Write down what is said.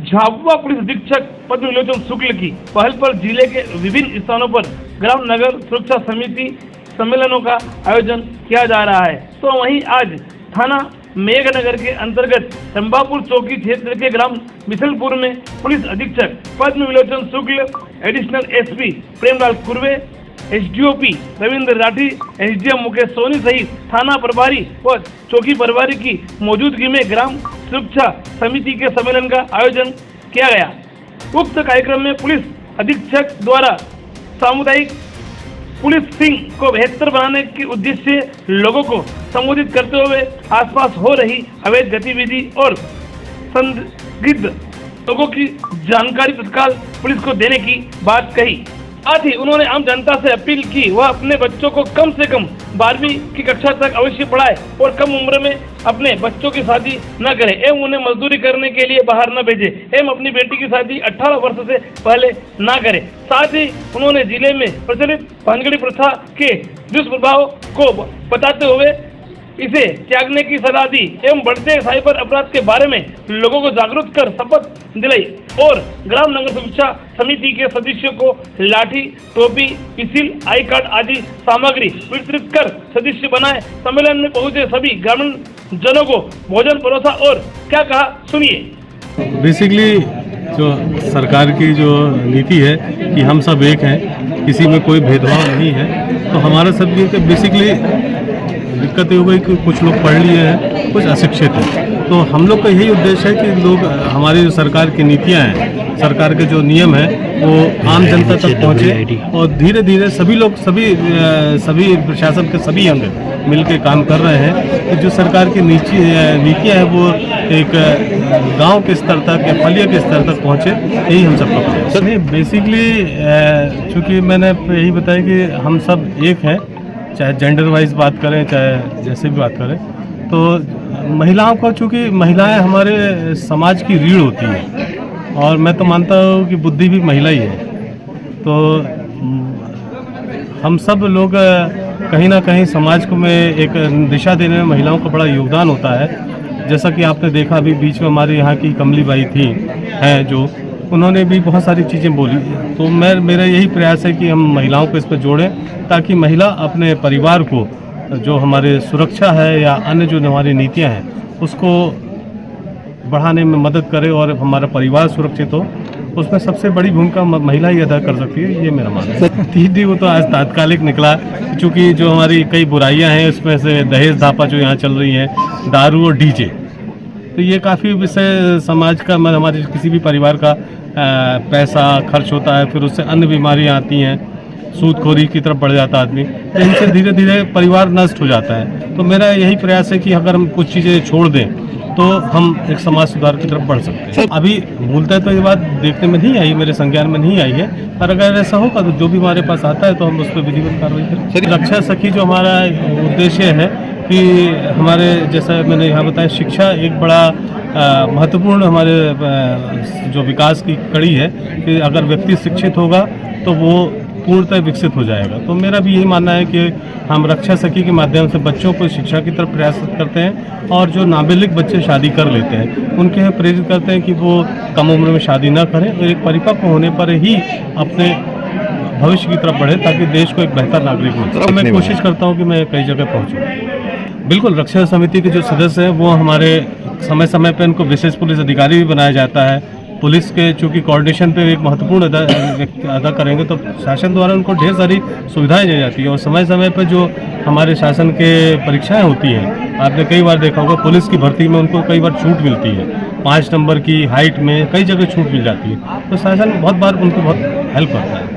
Jhabua police अधीक्षक पद्म विलोचन शुक्ल की पहल पर जिले के विभिन्न स्थानों पर ग्राम नगर सुरक्षा समिति सम्मेलनों का आयोजन किया जा रहा है। तो वहीं आज थाना मेघनगर के अंतर्गत चंबापुर चौकी क्षेत्र के ग्राम मिसलपुर में पुलिस अधीक्षक Padma Vilochan Shukla, additional SP Premlal Kurve, SDOP Ravindra Rathi, SDM Mukesh Soni सहित थाना प्रभारी व चौकी प्रभारी की मौजूदगी में ग्राम सुरक्षा समिति के सम्मेलन का आयोजन किया गया। उक्त कार्यक्रम में पुलिस अधीक्षक द्वारा सामुदायिक पुलिसिंग को बेहतर बनाने के उद्देश्य से लोगों को संबोधित करते हुए आसपास हो रही अवैध गतिविधि और संदिग्ध लोगों की जानकारी तत्काल पुलिस को देने की बात कही। साथ ही उन्होंने आम जनता से अपील की वह अपने बच्चों को कम से कम 12वीं की कक्षा तक अवश्य पढ़ाए और कम उम्र में अपने बच्चों की शादी न करे एवं उन्हें मजदूरी करने के लिए बाहर न भेजे एवं अपनी बेटी की शादी 18 वर्ष से पहले न करे। साथ ही उन्होंने जिले में प्रचलित भानगड़ी प्रथा के दुष्प्रभाव को बताते हुए इसे त्यागने की सलाह दी एवं बढ़ते साइबर अपराध के बारे में लोगों को जागरूक कर शपथ दिलाई और ग्राम नगर सुरक्षा समिति के सदस्यों को लाठी, टोपी, पिसिल, आई कार्ड आदि सामग्री वितरित कर सदस्य बनाए। सम्मेलन में पहुंचे सभी ग्रामीण जनों को भोजन परोसा और क्या कहा सुनिए। बेसिकली जो सरकार की जो नीति है कि हम सब एक हैं, किसी में कोई भेदभाव नहीं है, तो हमारा सब बेसिकली दिक्कत ये हो गई कि कुछ लोग पढ़ लिए हैं, कुछ अशिक्षित हैं। तो हम लोग का यही उद्देश्य है कि लोग हमारी जो सरकार की नीतियां हैं, सरकार के जो नियम हैं वो आम जनता तक पहुंचे और धीरे धीरे सभी लोग सभी प्रशासन के सभी अंग मिलकर काम कर रहे हैं कि जो सरकार की नीतियां हैं वो एक गांव के स्तर तक या फलिया के स्तर तक पहुंचे, यही हम सबका प्रयास। सर नहीं, बेसिकली चूँकि मैंने यही बताया कि हम सब एक हैं, चाहे जेंडर वाइज बात करें चाहे जैसे भी बात करें, तो महिलाओं को, चूँकि महिलाएं हमारे समाज की रीढ़ होती हैं और मैं तो मानता हूँ कि बुद्धि भी महिला ही है। तो हम सब लोग कहीं ना कहीं समाज को में एक दिशा देने में महिलाओं का बड़ा योगदान होता है। जैसा कि आपने देखा अभी बीच में हमारे यहाँ की कमली बाई थी हैं जो, उन्होंने भी बहुत सारी चीज़ें बोली। तो मेरा यही प्रयास है कि हम महिलाओं को इस पर जोड़ें ताकि महिला अपने परिवार को जो हमारे सुरक्षा है या अन्य जो हमारी नीतियां हैं उसको बढ़ाने में मदद करे और हमारा परिवार सुरक्षित हो। उसमें सबसे बड़ी भूमिका महिला ही अदा कर सकती है, ये मेरा मानना है। दीदी वो तो आज तात्कालिक निकला, क्योंकि जो हमारी कई बुराइयाँ हैं उसमें से दहेज धापा जो यहाँ चल रही है, दारू और डीजे, तो ये काफ़ी विषय समाज का, हमारे किसी भी परिवार का पैसा खर्च होता है, फिर उससे अन्य बीमारियां आती हैं, सूदखोरी की तरफ बढ़ जाता है आदमी, तो इनसे धीरे धीरे परिवार नष्ट हो जाता है। तो मेरा यही प्रयास है कि अगर हम कुछ चीज़ें छोड़ दें तो हम एक समाज सुधार की तरफ बढ़ सकते हैं। अभी मूलतः तो ये बात देखने में नहीं आई, मेरे संज्ञान में नहीं आई है, पर अगर ऐसा होगा तो जो भी हमारे पास आता है तो हम उस पर विधिवत कार्रवाई करें। रक्षा सखी जो हमारा उद्देश्य है कि हमारे, जैसा मैंने यहाँ बताया, शिक्षा एक बड़ा महत्वपूर्ण हमारे जो विकास की कड़ी है कि अगर व्यक्ति शिक्षित होगा तो वो पूर्णतः विकसित हो जाएगा। तो मेरा भी यही मानना है कि हम रक्षा सखी के माध्यम से बच्चों को शिक्षा की तरफ प्रयास करते हैं और जो नाबालिग बच्चे शादी कर लेते हैं उनके प्रेरित करते हैं कि वो कम उम्र में शादी न करें और एक परिपक्व होने पर ही अपने भविष्य की तरफ बढ़े ताकि देश को एक बेहतर नागरिक मिले। तो मैं कोशिश करता हूँ कि मैं कई जगह पहुँचूँ। बिल्कुल, रक्षा समिति के जो सदस्य हैं वो हमारे समय समय पर इनको विशेष पुलिस अधिकारी भी बनाया जाता है। पुलिस के चूँकि कोऑर्डिनेशन पे एक महत्वपूर्ण अदा करेंगे तो शासन द्वारा उनको ढेर सारी सुविधाएं दी जाती है और समय समय पर जो हमारे शासन के परीक्षाएं होती हैं, आपने कई बार देखा होगा पुलिस की भर्ती में उनको कई बार छूट मिलती है, 5 नंबर की हाइट में कई जगह छूट मिल जाती है, तो शासन बहुत बार उनको बहुत हेल्प करता है।